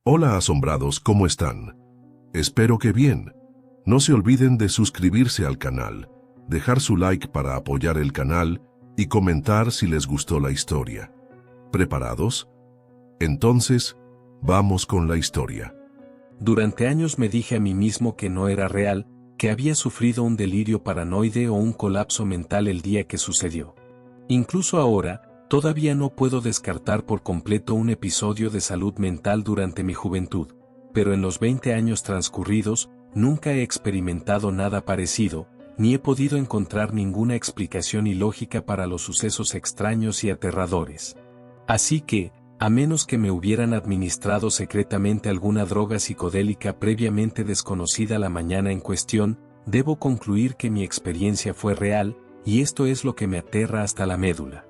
Hola asombrados, ¿cómo están? Espero que bien. No se olviden de suscribirse al canal, dejar su like para apoyar el canal y comentar si les gustó la historia. ¿Preparados? Entonces, vamos con la historia. Durante años me dije a mí mismo que no era real, que había sufrido un delirio paranoide o un colapso mental el día que sucedió. Incluso ahora, todavía no puedo descartar por completo un episodio de salud mental durante mi juventud, pero en los 20 años transcurridos, nunca he experimentado nada parecido, ni he podido encontrar ninguna explicación ilógica para los sucesos extraños y aterradores. Así que, a menos que me hubieran administrado secretamente alguna droga psicodélica previamente desconocida la mañana en cuestión, debo concluir que mi experiencia fue real, y esto es lo que me aterra hasta la médula.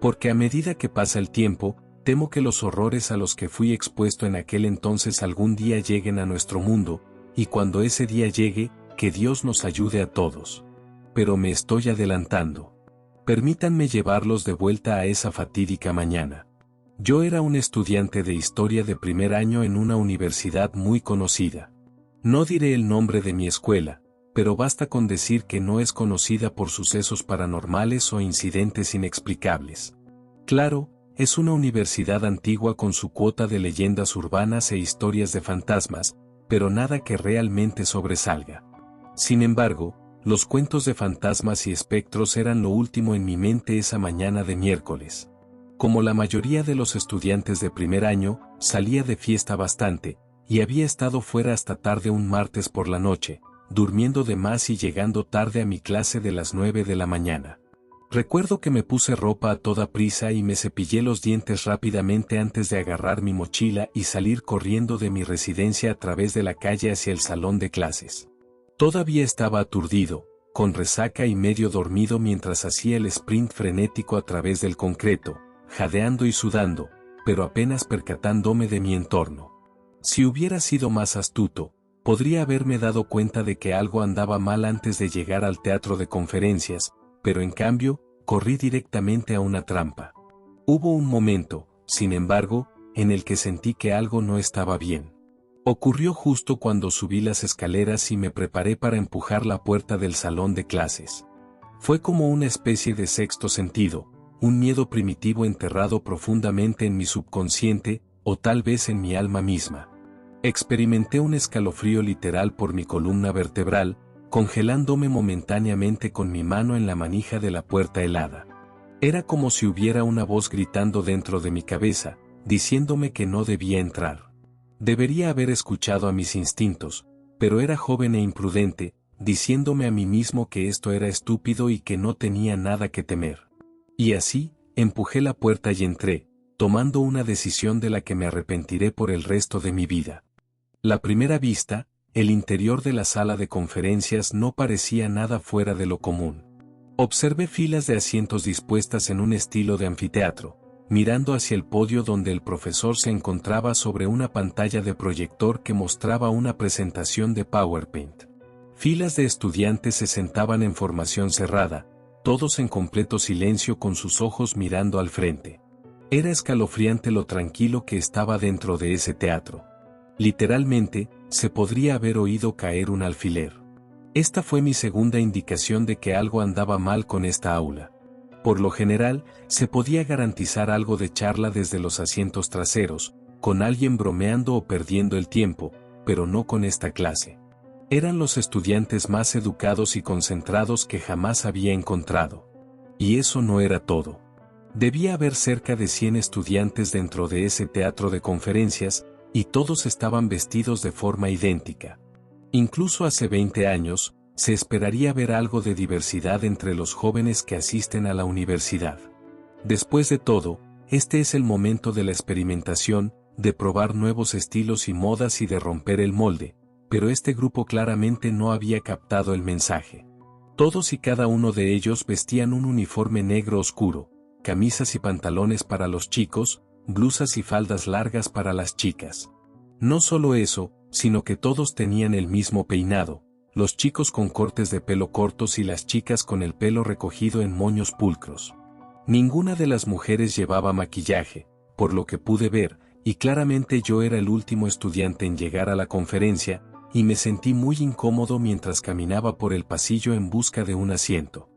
Porque a medida que pasa el tiempo, temo que los horrores a los que fui expuesto en aquel entonces algún día lleguen a nuestro mundo, y cuando ese día llegue, que Dios nos ayude a todos. Pero me estoy adelantando. Permítanme llevarlos de vuelta a esa fatídica mañana. Yo era un estudiante de historia de primer año en una universidad muy conocida. No diré el nombre de mi escuela, pero basta con decir que no es conocida por sucesos paranormales o incidentes inexplicables. Claro, es una universidad antigua con su cuota de leyendas urbanas e historias de fantasmas, pero nada que realmente sobresalga. Sin embargo, los cuentos de fantasmas y espectros eran lo último en mi mente esa mañana de miércoles. Como la mayoría de los estudiantes de primer año, salía de fiesta bastante, y había estado fuera hasta tarde un martes por la noche, durmiendo de más y llegando tarde a mi clase de las 9 de la mañana. Recuerdo que me puse ropa a toda prisa y me cepillé los dientes rápidamente antes de agarrar mi mochila y salir corriendo de mi residencia a través de la calle hacia el salón de clases. Todavía estaba aturdido, con resaca y medio dormido mientras hacía el sprint frenético a través del concreto, jadeando y sudando, pero apenas percatándome de mi entorno. Si hubiera sido más astuto, podría haberme dado cuenta de que algo andaba mal antes de llegar al teatro de conferencias, pero en cambio, corrí directamente a una trampa. Hubo un momento, sin embargo, en el que sentí que algo no estaba bien. Ocurrió justo cuando subí las escaleras y me preparé para empujar la puerta del salón de clases. Fue como una especie de sexto sentido, un miedo primitivo enterrado profundamente en mi subconsciente, o tal vez en mi alma misma. Experimenté un escalofrío literal por mi columna vertebral, congelándome momentáneamente con mi mano en la manija de la puerta helada. Era como si hubiera una voz gritando dentro de mi cabeza, diciéndome que no debía entrar. Debería haber escuchado a mis instintos, pero era joven e imprudente, diciéndome a mí mismo que esto era estúpido y que no tenía nada que temer. Y así, empujé la puerta y entré, tomando una decisión de la que me arrepentiré por el resto de mi vida. La primera vista, el interior de la sala de conferencias no parecía nada fuera de lo común. Observé filas de asientos dispuestas en un estilo de anfiteatro, mirando hacia el podio donde el profesor se encontraba sobre una pantalla de proyector que mostraba una presentación de PowerPoint. Filas de estudiantes se sentaban en formación cerrada, todos en completo silencio con sus ojos mirando al frente. Era escalofriante lo tranquilo que estaba dentro de ese teatro. Literalmente, se podría haber oído caer un alfiler. Esta fue mi segunda indicación de que algo andaba mal con esta aula. Por lo general, se podía garantizar algo de charla desde los asientos traseros, con alguien bromeando o perdiendo el tiempo, pero no con esta clase. Eran los estudiantes más educados y concentrados que jamás había encontrado. Y eso no era todo. Debía haber cerca de 100 estudiantes dentro de ese teatro de conferencias, y todos estaban vestidos de forma idéntica. Incluso hace 20 años, se esperaría ver algo de diversidad entre los jóvenes que asisten a la universidad. Después de todo, este es el momento de la experimentación, de probar nuevos estilos y modas y de romper el molde, pero este grupo claramente no había captado el mensaje. Todos y cada uno de ellos vestían un uniforme negro oscuro, camisas y pantalones para los chicos, blusas y faldas largas para las chicas. No solo eso, sino que todos tenían el mismo peinado, los chicos con cortes de pelo cortos y las chicas con el pelo recogido en moños pulcros. Ninguna de las mujeres llevaba maquillaje, por lo que pude ver, y claramente yo era el último estudiante en llegar a la conferencia, y me sentí muy incómodo mientras caminaba por el pasillo en busca de un asiento.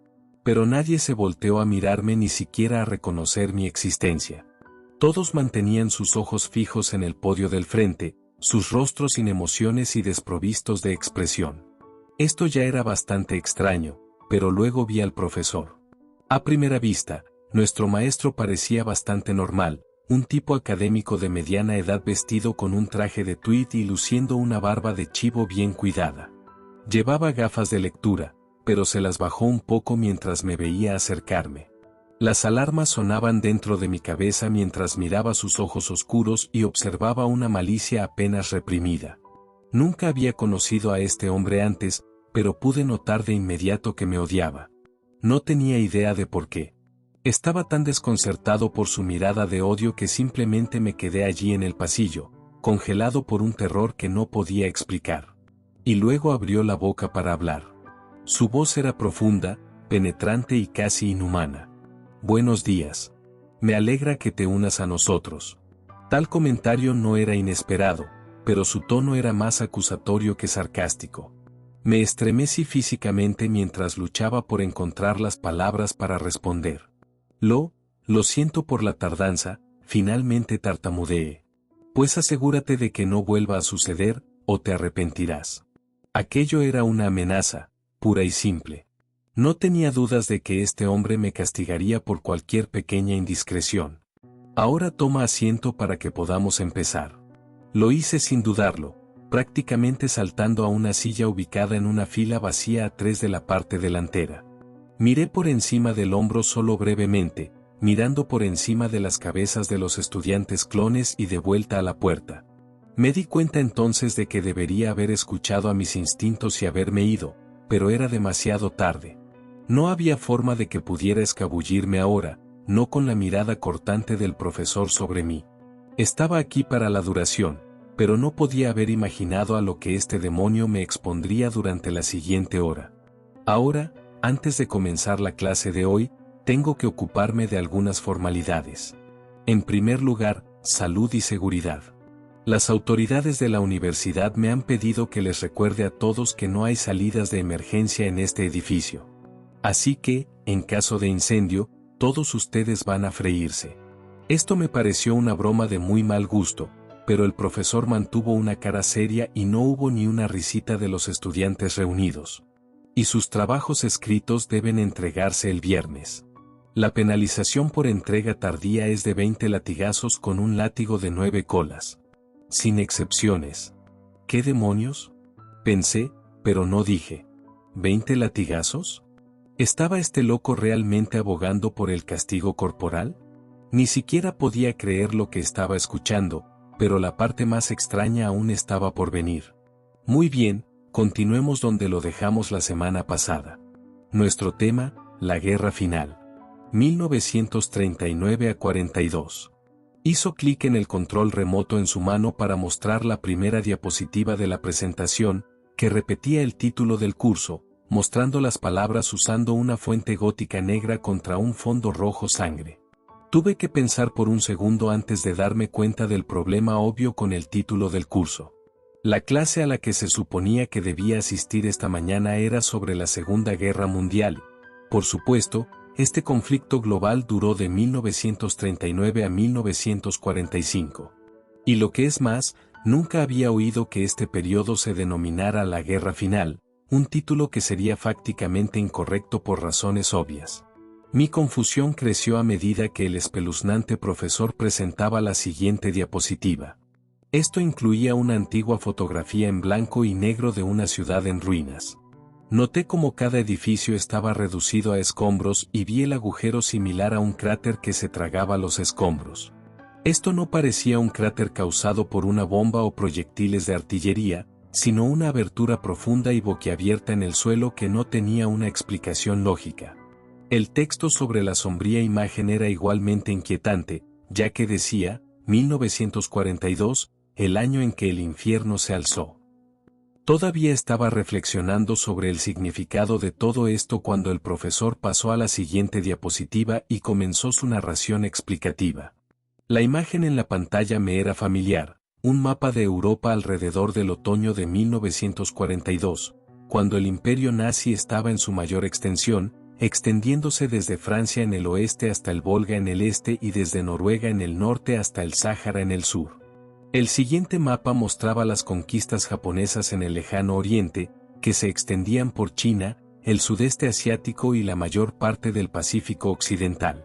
Pero nadie se volteó a mirarme ni siquiera a reconocer mi existencia. Todos mantenían sus ojos fijos en el podio del frente, sus rostros sin emociones y desprovistos de expresión. Esto ya era bastante extraño, pero luego vi al profesor. A primera vista, nuestro maestro parecía bastante normal, un tipo académico de mediana edad vestido con un traje de tweed y luciendo una barba de chivo bien cuidada. Llevaba gafas de lectura, pero se las bajó un poco mientras me veía acercarme. Las alarmas sonaban dentro de mi cabeza mientras miraba sus ojos oscuros y observaba una malicia apenas reprimida. Nunca había conocido a este hombre antes, pero pude notar de inmediato que me odiaba. No tenía idea de por qué. Estaba tan desconcertado por su mirada de odio que simplemente me quedé allí en el pasillo, congelado por un terror que no podía explicar. Y luego abrió la boca para hablar. Su voz era profunda, penetrante y casi inhumana. «Buenos días. Me alegra que te unas a nosotros». Tal comentario no era inesperado, pero su tono era más acusatorio que sarcástico. Me estremecí físicamente mientras luchaba por encontrar las palabras para responder. Lo siento por la tardanza, finalmente tartamudeé. Pues asegúrate de que no vuelva a suceder, o te arrepentirás. Aquello era una amenaza, pura y simple. No tenía dudas de que este hombre me castigaría por cualquier pequeña indiscreción. Ahora toma asiento para que podamos empezar. Lo hice sin dudarlo, prácticamente saltando a una silla ubicada en una fila vacía a 3 de la parte delantera. Miré por encima del hombro solo brevemente, mirando por encima de las cabezas de los estudiantes clones y de vuelta a la puerta. Me di cuenta entonces de que debería haber escuchado a mis instintos y haberme ido, pero era demasiado tarde. No había forma de que pudiera escabullirme ahora, no con la mirada cortante del profesor sobre mí. Estaba aquí para la duración, pero no podía haber imaginado a lo que este demonio me expondría durante la siguiente hora. Ahora, antes de comenzar la clase de hoy, tengo que ocuparme de algunas formalidades. En primer lugar, salud y seguridad. Las autoridades de la universidad me han pedido que les recuerde a todos que no hay salidas de emergencia en este edificio. Así que, en caso de incendio, todos ustedes van a freírse. Esto me pareció una broma de muy mal gusto, pero el profesor mantuvo una cara seria y no hubo ni una risita de los estudiantes reunidos. Y sus trabajos escritos deben entregarse el viernes. La penalización por entrega tardía es de 20 latigazos con un látigo de 9 colas. Sin excepciones. ¿Qué demonios? Pensé, pero no dije. ¿20 latigazos? ¿Estaba este loco realmente abogando por el castigo corporal? Ni siquiera podía creer lo que estaba escuchando, pero la parte más extraña aún estaba por venir. Muy bien, continuemos donde lo dejamos la semana pasada. Nuestro tema, la guerra final. 1939 a 42. Hizo clic en el control remoto en su mano para mostrar la primera diapositiva de la presentación, que repetía el título del curso, mostrando las palabras usando una fuente gótica negra contra un fondo rojo sangre. Tuve que pensar por un segundo antes de darme cuenta del problema obvio con el título del curso. La clase a la que se suponía que debía asistir esta mañana era sobre la Segunda Guerra Mundial. Por supuesto, este conflicto global duró de 1939 a 1945. Y lo que es más, nunca había oído que este periodo se denominara la Guerra Final, un título que sería fácticamente incorrecto por razones obvias. Mi confusión creció a medida que el espeluznante profesor presentaba la siguiente diapositiva. Esto incluía una antigua fotografía en blanco y negro de una ciudad en ruinas. Noté cómo cada edificio estaba reducido a escombros y vi el agujero similar a un cráter que se tragaba los escombros. Esto no parecía un cráter causado por una bomba o proyectiles de artillería, sino una abertura profunda y boquiabierta en el suelo que no tenía una explicación lógica. El texto sobre la sombría imagen era igualmente inquietante, ya que decía, 1942, el año en que el infierno se alzó. Todavía estaba reflexionando sobre el significado de todo esto cuando el profesor pasó a la siguiente diapositiva y comenzó su narración explicativa. La imagen en la pantalla me era familiar, un mapa de Europa alrededor del otoño de 1942, cuando el imperio nazi estaba en su mayor extensión, extendiéndose desde Francia en el oeste hasta el Volga en el este y desde Noruega en el norte hasta el Sáhara en el sur. El siguiente mapa mostraba las conquistas japonesas en el lejano oriente, que se extendían por China, el sudeste asiático y la mayor parte del Pacífico occidental.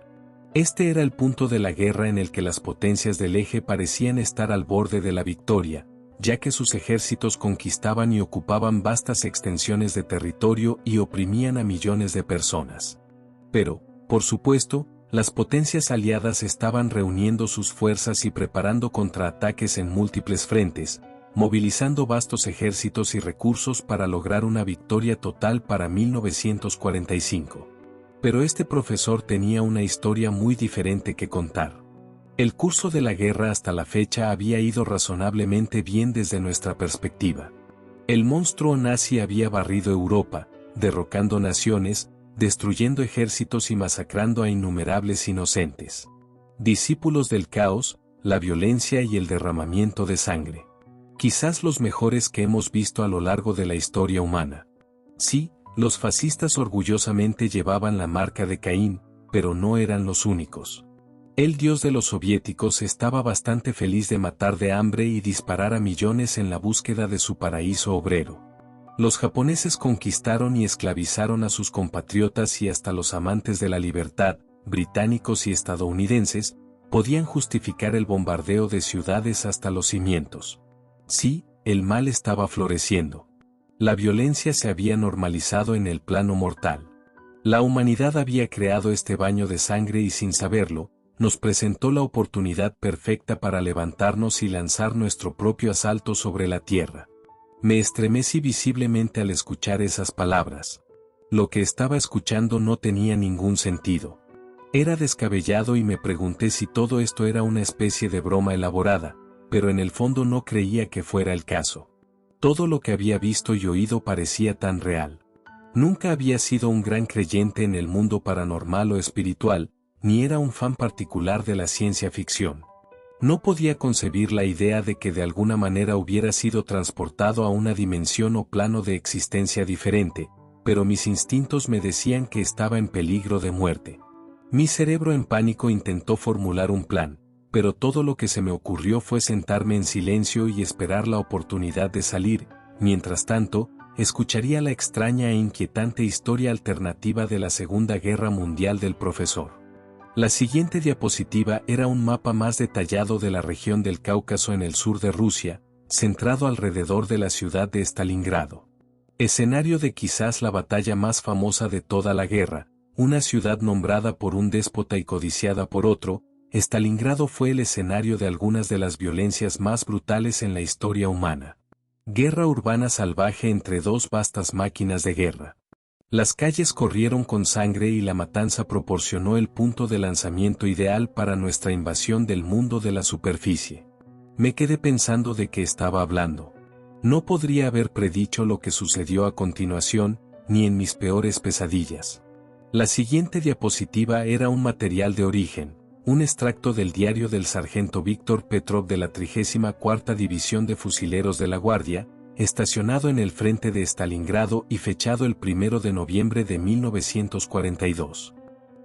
Este era el punto de la guerra en el que las potencias del eje parecían estar al borde de la victoria, ya que sus ejércitos conquistaban y ocupaban vastas extensiones de territorio y oprimían a millones de personas. Pero, por supuesto, las potencias aliadas estaban reuniendo sus fuerzas y preparando contraataques en múltiples frentes, movilizando vastos ejércitos y recursos para lograr una victoria total para 1945. Pero este profesor tenía una historia muy diferente que contar. El curso de la guerra hasta la fecha había ido razonablemente bien desde nuestra perspectiva. El monstruo nazi había barrido Europa, derrocando naciones, destruyendo ejércitos y masacrando a innumerables inocentes. Discípulos del caos, la violencia y el derramamiento de sangre. Quizás los mejores que hemos visto a lo largo de la historia humana. Sí, los fascistas orgullosamente llevaban la marca de Caín, pero no eran los únicos. El dios de los soviéticos estaba bastante feliz de matar de hambre y disparar a millones en la búsqueda de su paraíso obrero. Los japoneses conquistaron y esclavizaron a sus compatriotas y hasta los amantes de la libertad, británicos y estadounidenses, podían justificar el bombardeo de ciudades hasta los cimientos. Sí, el mal estaba floreciendo. La violencia se había normalizado en el plano mortal. La humanidad había creado este baño de sangre y sin saberlo, nos presentó la oportunidad perfecta para levantarnos y lanzar nuestro propio asalto sobre la tierra. Me estremecí visiblemente al escuchar esas palabras. Lo que estaba escuchando no tenía ningún sentido. Era descabellado y me pregunté si todo esto era una especie de broma elaborada, pero en el fondo no creía que fuera el caso. Todo lo que había visto y oído parecía tan real. Nunca había sido un gran creyente en el mundo paranormal o espiritual, ni era un fan particular de la ciencia ficción. No podía concebir la idea de que de alguna manera hubiera sido transportado a una dimensión o plano de existencia diferente, pero mis instintos me decían que estaba en peligro de muerte. Mi cerebro en pánico intentó formular un plan, pero todo lo que se me ocurrió fue sentarme en silencio y esperar la oportunidad de salir. Mientras tanto, escucharía la extraña e inquietante historia alternativa de la Segunda Guerra Mundial del profesor. La siguiente diapositiva era un mapa más detallado de la región del Cáucaso en el sur de Rusia, centrado alrededor de la ciudad de Stalingrado. Escenario de quizás la batalla más famosa de toda la guerra, una ciudad nombrada por un déspota y codiciada por otro, Stalingrado fue el escenario de algunas de las violencias más brutales en la historia humana. Guerra urbana salvaje entre dos vastas máquinas de guerra. Las calles corrieron con sangre y la matanza proporcionó el punto de lanzamiento ideal para nuestra invasión del mundo de la superficie. Me quedé pensando de qué estaba hablando. No podría haber predicho lo que sucedió a continuación, ni en mis peores pesadillas. La siguiente diapositiva era un material de origen, un extracto del diario del sargento Víctor Petrov de la 34ª División de Fusileros de la Guardia, estacionado en el frente de Stalingrado y fechado el 1 de noviembre de 1942.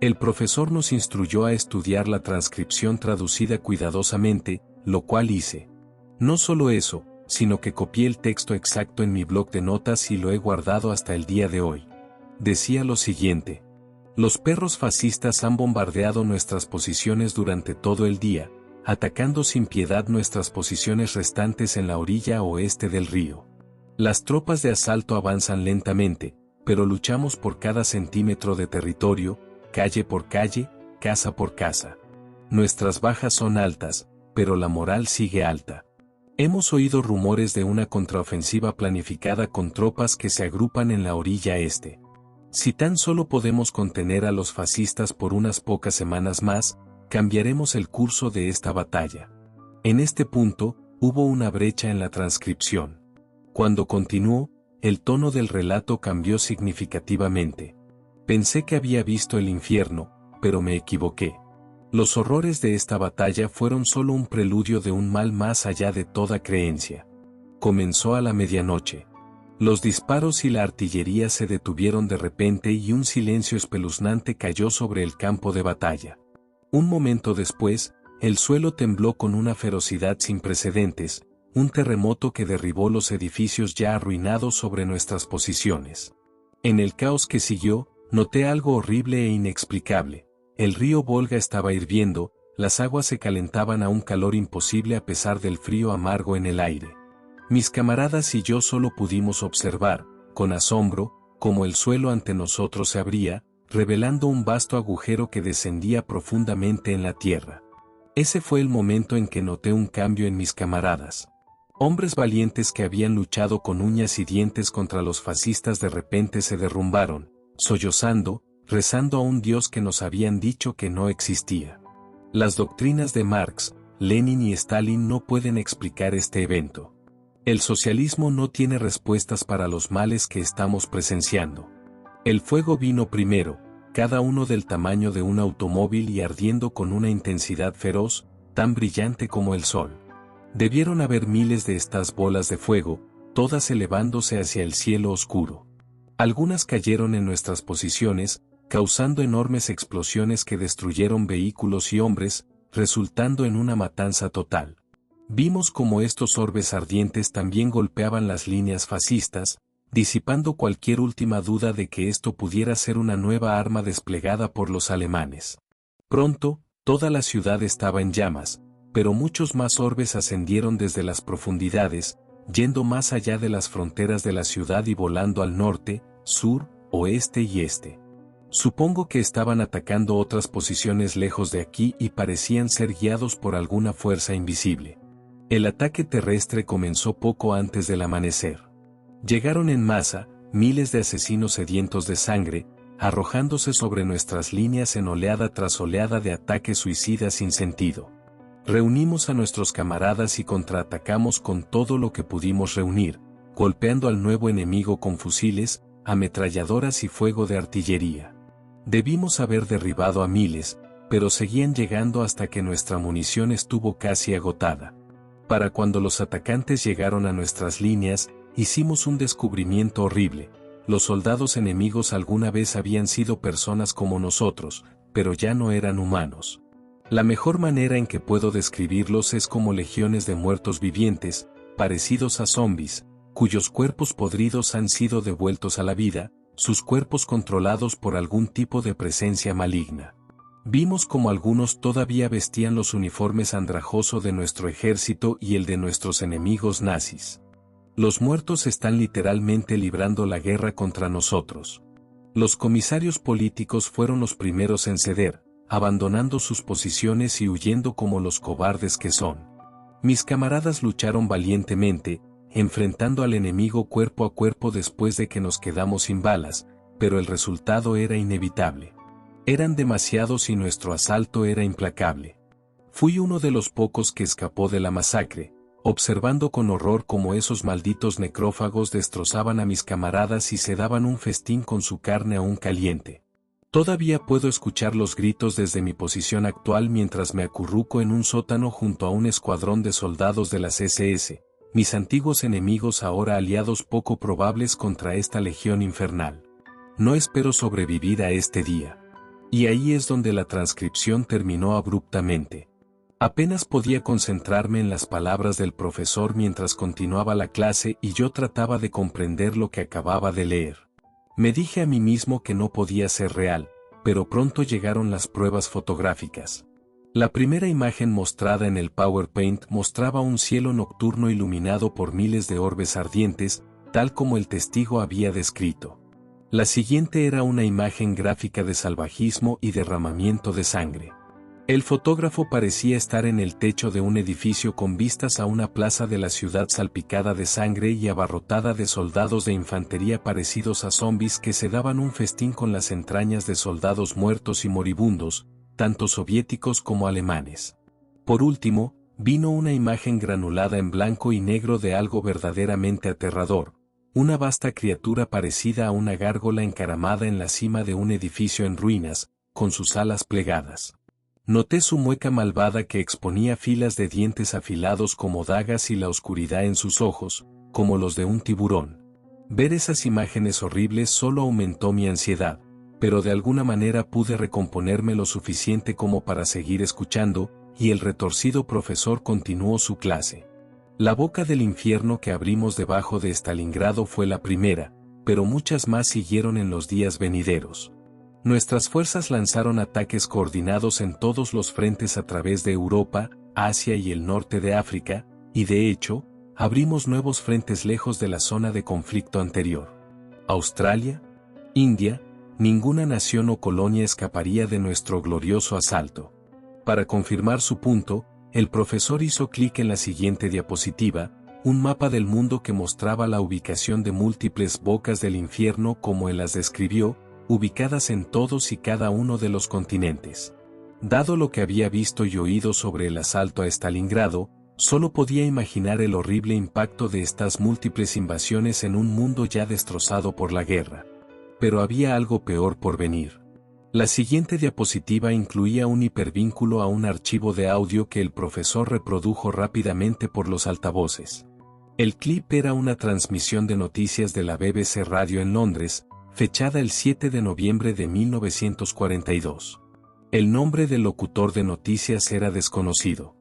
El profesor nos instruyó a estudiar la transcripción traducida cuidadosamente, lo cual hice. No solo eso, sino que copié el texto exacto en mi bloc de notas y lo he guardado hasta el día de hoy. Decía lo siguiente: los perros fascistas han bombardeado nuestras posiciones durante todo el día, atacando sin piedad nuestras posiciones restantes en la orilla oeste del río. Las tropas de asalto avanzan lentamente, pero luchamos por cada centímetro de territorio, calle por calle, casa por casa. Nuestras bajas son altas, pero la moral sigue alta. Hemos oído rumores de una contraofensiva planificada con tropas que se agrupan en la orilla este. Si tan solo podemos contener a los fascistas por unas pocas semanas más, cambiaremos el curso de esta batalla. En este punto, hubo una brecha en la transcripción. Cuando continuó, el tono del relato cambió significativamente. Pensé que había visto el infierno, pero me equivoqué. Los horrores de esta batalla fueron solo un preludio de un mal más allá de toda creencia. Comenzó a la medianoche. Los disparos y la artillería se detuvieron de repente y un silencio espeluznante cayó sobre el campo de batalla. Un momento después, el suelo tembló con una ferocidad sin precedentes, un terremoto que derribó los edificios ya arruinados sobre nuestras posiciones. En el caos que siguió, noté algo horrible e inexplicable. El río Volga estaba hirviendo, las aguas se calentaban a un calor imposible a pesar del frío amargo en el aire. Mis camaradas y yo solo pudimos observar, con asombro, cómo el suelo ante nosotros se abría, revelando un vasto agujero que descendía profundamente en la tierra. Ese fue el momento en que noté un cambio en mis camaradas. Hombres valientes que habían luchado con uñas y dientes contra los fascistas de repente se derrumbaron, sollozando, rezando a un Dios que nos habían dicho que no existía. Las doctrinas de Marx, Lenin y Stalin no pueden explicar este evento. El socialismo no tiene respuestas para los males que estamos presenciando. El fuego vino primero, cada uno del tamaño de un automóvil y ardiendo con una intensidad feroz, tan brillante como el sol. Debieron haber miles de estas bolas de fuego, todas elevándose hacia el cielo oscuro. Algunas cayeron en nuestras posiciones, causando enormes explosiones que destruyeron vehículos y hombres, resultando en una matanza total. Vimos cómo estos orbes ardientes también golpeaban las líneas fascistas, disipando cualquier última duda de que esto pudiera ser una nueva arma desplegada por los alemanes. Pronto, toda la ciudad estaba en llamas, pero muchos más orbes ascendieron desde las profundidades, yendo más allá de las fronteras de la ciudad y volando al norte, sur, oeste y este. Supongo que estaban atacando otras posiciones lejos de aquí y parecían ser guiados por alguna fuerza invisible. El ataque terrestre comenzó poco antes del amanecer. Llegaron en masa, miles de asesinos sedientos de sangre, arrojándose sobre nuestras líneas en oleada tras oleada de ataques suicidas sin sentido. Reunimos a nuestros camaradas y contraatacamos con todo lo que pudimos reunir, golpeando al nuevo enemigo con fusiles, ametralladoras y fuego de artillería. Debimos haber derribado a miles, pero seguían llegando hasta que nuestra munición estuvo casi agotada. Para cuando los atacantes llegaron a nuestras líneas, hicimos un descubrimiento horrible. Los soldados enemigos alguna vez habían sido personas como nosotros, pero ya no eran humanos. La mejor manera en que puedo describirlos es como legiones de muertos vivientes, parecidos a zombies, cuyos cuerpos podridos han sido devueltos a la vida, sus cuerpos controlados por algún tipo de presencia maligna. Vimos como algunos todavía vestían los uniformes andrajoso de nuestro ejército y el de nuestros enemigos nazis. Los muertos están literalmente librando la guerra contra nosotros. Los comisarios políticos fueron los primeros en ceder, abandonando sus posiciones y huyendo como los cobardes que son. Mis camaradas lucharon valientemente, enfrentando al enemigo cuerpo a cuerpo después de que nos quedamos sin balas, pero el resultado era inevitable. Eran demasiados y nuestro asalto era implacable. Fui uno de los pocos que escapó de la masacre, observando con horror cómo esos malditos necrófagos destrozaban a mis camaradas y se daban un festín con su carne aún caliente. Todavía puedo escuchar los gritos desde mi posición actual mientras me acurruco en un sótano junto a un escuadrón de soldados de las SS, mis antiguos enemigos ahora aliados poco probables contra esta legión infernal. No espero sobrevivir a este día. Y ahí es donde la transcripción terminó abruptamente. Apenas podía concentrarme en las palabras del profesor mientras continuaba la clase y yo trataba de comprender lo que acababa de leer. Me dije a mí mismo que no podía ser real, pero pronto llegaron las pruebas fotográficas. La primera imagen mostrada en el PowerPoint mostraba un cielo nocturno iluminado por miles de orbes ardientes, tal como el testigo había descrito. La siguiente era una imagen gráfica de salvajismo y derramamiento de sangre. El fotógrafo parecía estar en el techo de un edificio con vistas a una plaza de la ciudad salpicada de sangre y abarrotada de soldados de infantería parecidos a zombies que se daban un festín con las entrañas de soldados muertos y moribundos, tanto soviéticos como alemanes. Por último, vino una imagen granulada en blanco y negro de algo verdaderamente aterrador, una vasta criatura parecida a una gárgola encaramada en la cima de un edificio en ruinas, con sus alas plegadas. Noté su mueca malvada que exponía filas de dientes afilados como dagas y la oscuridad en sus ojos, como los de un tiburón. Ver esas imágenes horribles solo aumentó mi ansiedad, pero de alguna manera pude recomponerme lo suficiente como para seguir escuchando, y el retorcido profesor continuó su clase. La boca del infierno que abrimos debajo de Stalingrado fue la primera, pero muchas más siguieron en los días venideros. Nuestras fuerzas lanzaron ataques coordinados en todos los frentes a través de Europa, Asia y el norte de África, y de hecho, abrimos nuevos frentes lejos de la zona de conflicto anterior. Australia, India, ninguna nación o colonia escaparía de nuestro glorioso asalto. Para confirmar su punto, el profesor hizo clic en la siguiente diapositiva, un mapa del mundo que mostraba la ubicación de múltiples bocas del infierno como él las describió, ubicadas en todos y cada uno de los continentes. Dado lo que había visto y oído sobre el asalto a Stalingrado, solo podía imaginar el horrible impacto de estas múltiples invasiones en un mundo ya destrozado por la guerra. Pero había algo peor por venir. La siguiente diapositiva incluía un hipervínculo a un archivo de audio que el profesor reprodujo rápidamente por los altavoces. El clip era una transmisión de noticias de la BBC Radio en Londres, fechada el 7 de noviembre de 1942. El nombre del locutor de noticias era desconocido.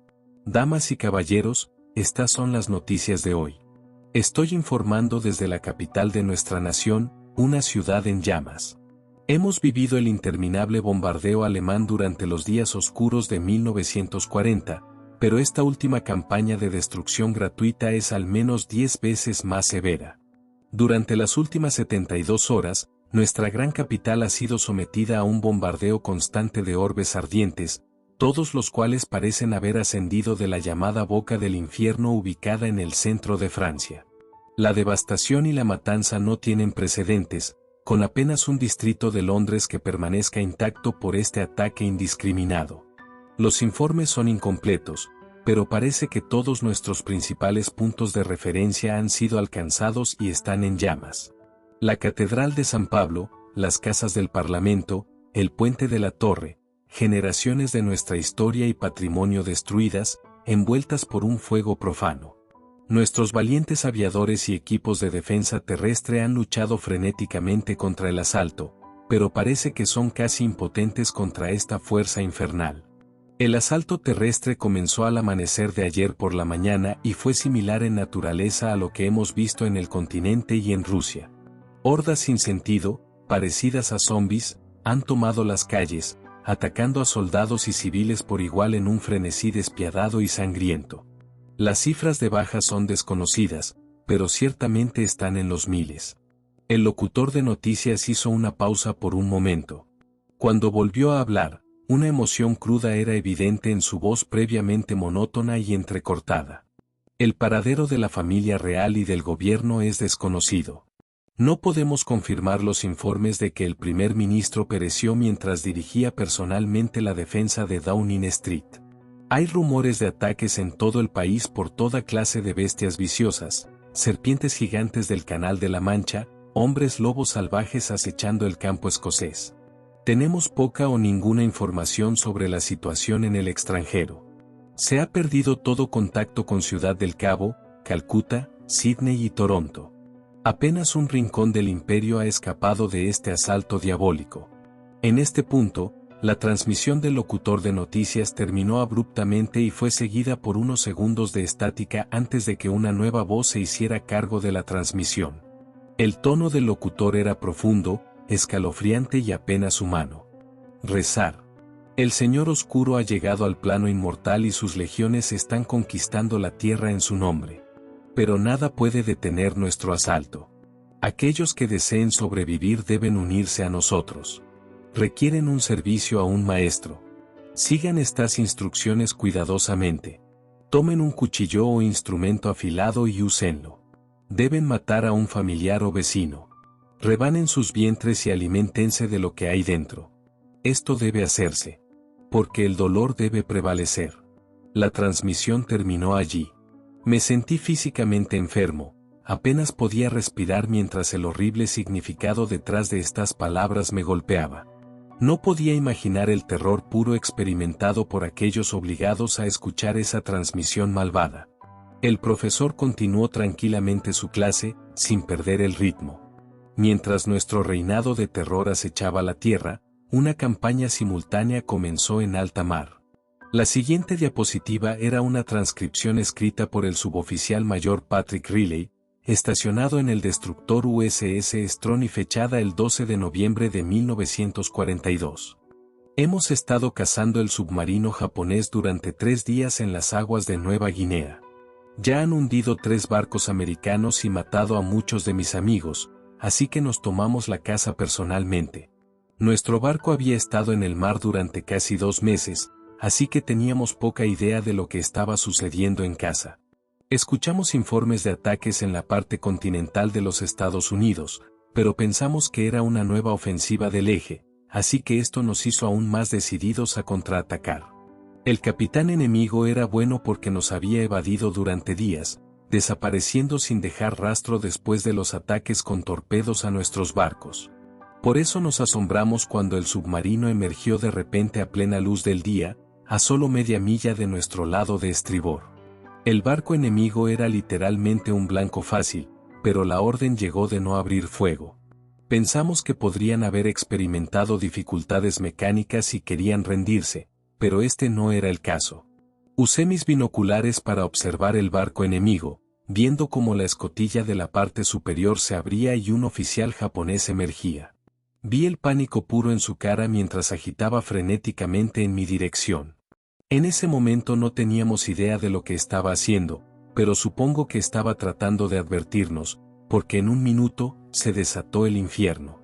Damas y caballeros, estas son las noticias de hoy. Estoy informando desde la capital de nuestra nación, una ciudad en llamas. Hemos vivido el interminable bombardeo alemán durante los días oscuros de 1940, pero esta última campaña de destrucción gratuita es al menos 10 veces más severa. Durante las últimas 72 horas, nuestra gran capital ha sido sometida a un bombardeo constante de orbes ardientes, todos los cuales parecen haber ascendido de la llamada boca del infierno ubicada en el centro de Francia. La devastación y la matanza no tienen precedentes, con apenas un distrito de Londres que permanezca intacto por este ataque indiscriminado. Los informes son incompletos, pero parece que todos nuestros principales puntos de referencia han sido alcanzados y están en llamas. La Catedral de San Pablo, las casas del Parlamento, el puente de la Torre, generaciones de nuestra historia y patrimonio destruidas, envueltas por un fuego profano. Nuestros valientes aviadores y equipos de defensa terrestre han luchado frenéticamente contra el asalto, pero parece que son casi impotentes contra esta fuerza infernal. El asalto terrestre comenzó al amanecer de ayer por la mañana y fue similar en naturaleza a lo que hemos visto en el continente y en Rusia. Hordas sin sentido, parecidas a zombies, han tomado las calles, atacando a soldados y civiles por igual en un frenesí despiadado y sangriento. Las cifras de bajas son desconocidas, pero ciertamente están en los miles. El locutor de noticias hizo una pausa por un momento. Cuando volvió a hablar, una emoción cruda era evidente en su voz previamente monótona y entrecortada. El paradero de la familia real y del gobierno es desconocido. No podemos confirmar los informes de que el primer ministro pereció mientras dirigía personalmente la defensa de Downing Street. Hay rumores de ataques en todo el país por toda clase de bestias viciosas, serpientes gigantes del Canal de la Mancha, hombres lobos salvajes acechando el campo escocés. Tenemos poca o ninguna información sobre la situación en el extranjero. Se ha perdido todo contacto con Ciudad del Cabo, Calcuta, Sídney y Toronto. Apenas un rincón del imperio ha escapado de este asalto diabólico. En este punto, la transmisión del locutor de noticias terminó abruptamente y fue seguida por unos segundos de estática antes de que una nueva voz se hiciera cargo de la transmisión. El tono del locutor era profundo, escalofriante y apenas humano. Rezar. El Señor Oscuro ha llegado al plano inmortal y sus legiones están conquistando la tierra en su nombre. Pero nada puede detener nuestro asalto. Aquellos que deseen sobrevivir deben unirse a nosotros. Requieren un servicio a un maestro. Sigan estas instrucciones cuidadosamente. Tomen un cuchillo o instrumento afilado y úsenlo. Deben matar a un familiar o vecino. Rebanen sus vientres y aliméntense de lo que hay dentro. Esto debe hacerse. Porque el dolor debe prevalecer. La transmisión terminó allí. Me sentí físicamente enfermo, apenas podía respirar mientras el horrible significado detrás de estas palabras me golpeaba. No podía imaginar el terror puro experimentado por aquellos obligados a escuchar esa transmisión malvada. El profesor continuó tranquilamente su clase, sin perder el ritmo. Mientras nuestro reinado de terror acechaba la tierra, una campaña simultánea comenzó en alta mar. La siguiente diapositiva era una transcripción escrita por el suboficial mayor Patrick Riley, estacionado en el destructor USS Strong y fechada el 12 de noviembre de 1942. Hemos estado cazando el submarino japonés durante 3 días en las aguas de Nueva Guinea. Ya han hundido 3 barcos americanos y matado a muchos de mis amigos, así que nos tomamos la caza personalmente. Nuestro barco había estado en el mar durante casi 2 meses, así que teníamos poca idea de lo que estaba sucediendo en casa. Escuchamos informes de ataques en la parte continental de los Estados Unidos, pero pensamos que era una nueva ofensiva del eje, así que esto nos hizo aún más decididos a contraatacar. El capitán enemigo era bueno porque nos había evadido durante días, desapareciendo sin dejar rastro después de los ataques con torpedos a nuestros barcos. Por eso nos asombramos cuando el submarino emergió de repente a plena luz del día, a solo media milla de nuestro lado de estribor. El barco enemigo era literalmente un blanco fácil, pero la orden llegó de no abrir fuego. Pensamos que podrían haber experimentado dificultades mecánicas y querían rendirse, pero este no era el caso. Usé mis binoculares para observar el barco enemigo, viendo cómo la escotilla de la parte superior se abría y un oficial japonés emergía. Vi el pánico puro en su cara mientras agitaba frenéticamente en mi dirección. En ese momento no teníamos idea de lo que estaba haciendo, pero supongo que estaba tratando de advertirnos, porque en un minuto se desató el infierno.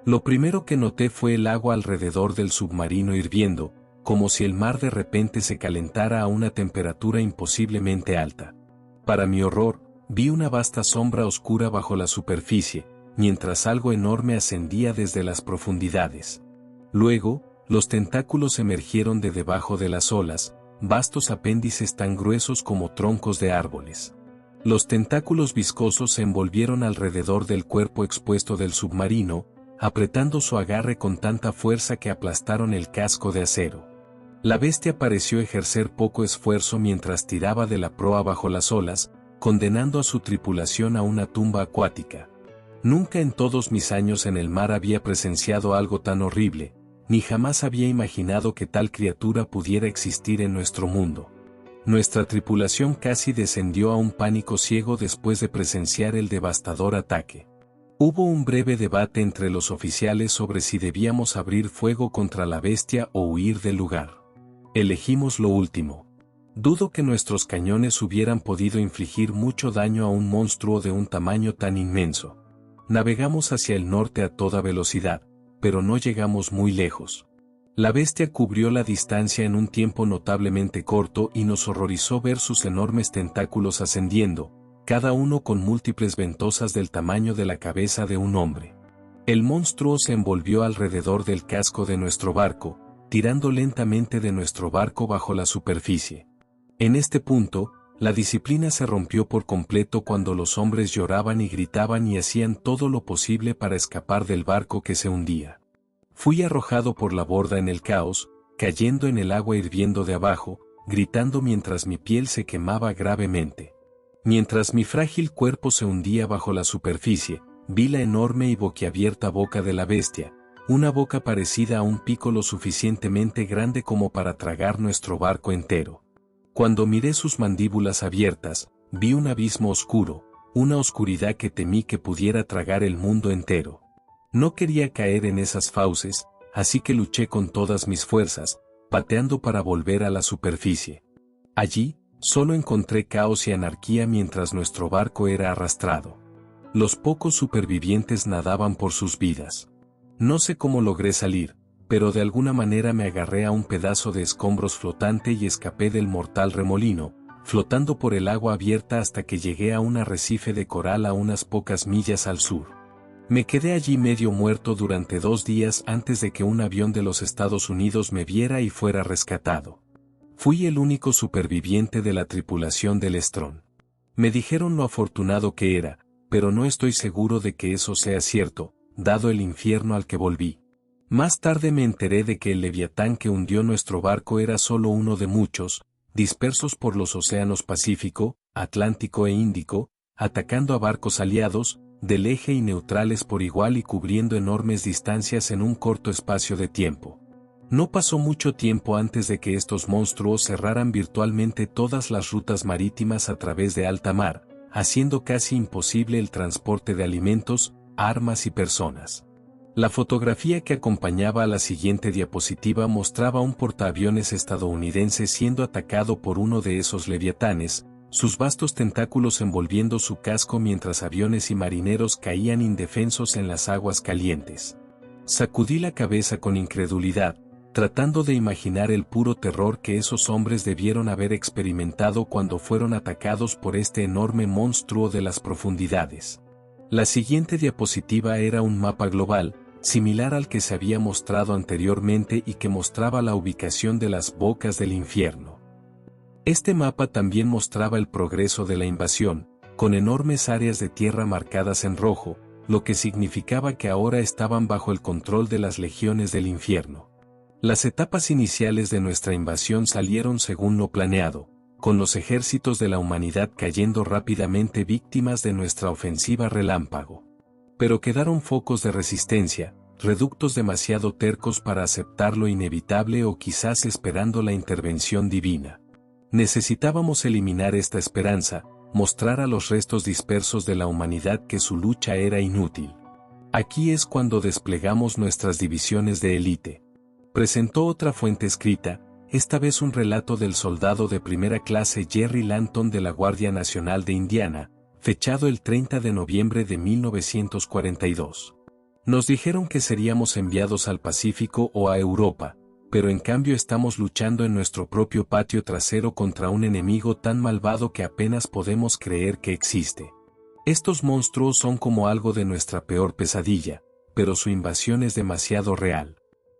Lo primero que noté fue el agua alrededor del submarino hirviendo, como si el mar de repente se calentara a una temperatura imposiblemente alta. Para mi horror, vi una vasta sombra oscura bajo la superficie, mientras algo enorme ascendía desde las profundidades. Luego, los tentáculos emergieron de debajo de las olas, vastos apéndices tan gruesos como troncos de árboles. Los tentáculos viscosos se envolvieron alrededor del cuerpo expuesto del submarino, apretando su agarre con tanta fuerza que aplastaron el casco de acero. La bestia pareció ejercer poco esfuerzo mientras tiraba de la proa bajo las olas, condenando a su tripulación a una tumba acuática. Nunca en todos mis años en el mar había presenciado algo tan horrible, ni jamás había imaginado que tal criatura pudiera existir en nuestro mundo. Nuestra tripulación casi descendió a un pánico ciego después de presenciar el devastador ataque. Hubo un breve debate entre los oficiales sobre si debíamos abrir fuego contra la bestia o huir del lugar. Elegimos lo último. Dudo que nuestros cañones hubieran podido infligir mucho daño a un monstruo de un tamaño tan inmenso. Navegamos hacia el norte a toda velocidad, pero no llegamos muy lejos. La bestia cubrió la distancia en un tiempo notablemente corto y nos horrorizó ver sus enormes tentáculos ascendiendo, cada uno con múltiples ventosas del tamaño de la cabeza de un hombre. El monstruo se envolvió alrededor del casco de nuestro barco, tirando lentamente de nuestro barco bajo la superficie. En este punto, la disciplina se rompió por completo cuando los hombres lloraban y gritaban y hacían todo lo posible para escapar del barco que se hundía. Fui arrojado por la borda en el caos, cayendo en el agua hirviendo de abajo, gritando mientras mi piel se quemaba gravemente. Mientras mi frágil cuerpo se hundía bajo la superficie, vi la enorme y boquiabierta boca de la bestia, una boca parecida a un pico lo suficientemente grande como para tragar nuestro barco entero. Cuando miré sus mandíbulas abiertas, vi un abismo oscuro, una oscuridad que temí que pudiera tragar el mundo entero. No quería caer en esas fauces, así que luché con todas mis fuerzas, pateando para volver a la superficie. Allí, solo encontré caos y anarquía mientras nuestro barco era arrastrado. Los pocos supervivientes nadaban por sus vidas. No sé cómo logré salir, pero de alguna manera me agarré a un pedazo de escombros flotante y escapé del mortal remolino, flotando por el agua abierta hasta que llegué a un arrecife de coral a unas pocas millas al sur. Me quedé allí medio muerto durante 2 días antes de que un avión de los Estados Unidos me viera y fuera rescatado. Fui el único superviviente de la tripulación del Strong. Me dijeron lo afortunado que era, pero no estoy seguro de que eso sea cierto, dado el infierno al que volví. Más tarde me enteré de que el leviatán que hundió nuestro barco era solo uno de muchos, dispersos por los océanos Pacífico, Atlántico e Índico, atacando a barcos aliados, del eje y neutrales por igual y cubriendo enormes distancias en un corto espacio de tiempo. No pasó mucho tiempo antes de que estos monstruos cerraran virtualmente todas las rutas marítimas a través de alta mar, haciendo casi imposible el transporte de alimentos, armas y personas. La fotografía que acompañaba a la siguiente diapositiva mostraba un portaaviones estadounidense siendo atacado por uno de esos leviatanes, sus vastos tentáculos envolviendo su casco mientras aviones y marineros caían indefensos en las aguas calientes. Sacudí la cabeza con incredulidad, tratando de imaginar el puro terror que esos hombres debieron haber experimentado cuando fueron atacados por este enorme monstruo de las profundidades. La siguiente diapositiva era un mapa global, similar al que se había mostrado anteriormente y que mostraba la ubicación de las bocas del infierno. Este mapa también mostraba el progreso de la invasión, con enormes áreas de tierra marcadas en rojo, lo que significaba que ahora estaban bajo el control de las legiones del infierno. Las etapas iniciales de nuestra invasión salieron según lo planeado, con los ejércitos de la humanidad cayendo rápidamente víctimas de nuestra ofensiva relámpago. Pero quedaron focos de resistencia, reductos demasiado tercos para aceptar lo inevitable o quizás esperando la intervención divina. Necesitábamos eliminar esta esperanza, mostrar a los restos dispersos de la humanidad que su lucha era inútil. Aquí es cuando desplegamos nuestras divisiones de élite. Presentó otra fuente escrita, esta vez un relato del soldado de primera clase Jerry Lanton de la Guardia Nacional de Indiana, fechado el 30 de noviembre de 1942. Nos dijeron que seríamos enviados al Pacífico o a Europa, pero en cambio estamos luchando en nuestro propio patio trasero contra un enemigo tan malvado que apenas podemos creer que existe. Estos monstruos son como algo de nuestra peor pesadilla, pero su invasión es demasiado real.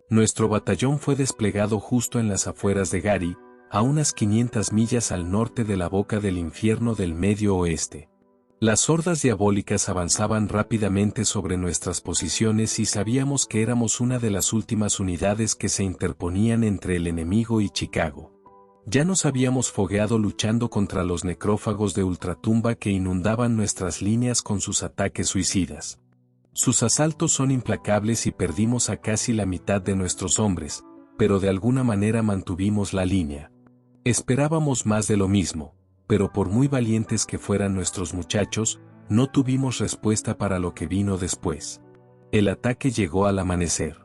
Nuestro batallón fue desplegado justo en las afueras de Gary, a unas 500 millas al norte de la boca del infierno del Medio Oeste. Las hordas diabólicas avanzaban rápidamente sobre nuestras posiciones y sabíamos que éramos una de las últimas unidades que se interponían entre el enemigo y Chicago. Ya nos habíamos fogueado luchando contra los necrófagos de ultratumba que inundaban nuestras líneas con sus ataques suicidas. Sus asaltos son implacables y perdimos a casi la mitad de nuestros hombres, pero de alguna manera mantuvimos la línea. Esperábamos más de lo mismo, pero por muy valientes que fueran nuestros muchachos, no tuvimos respuesta para lo que vino después. El ataque llegó al amanecer.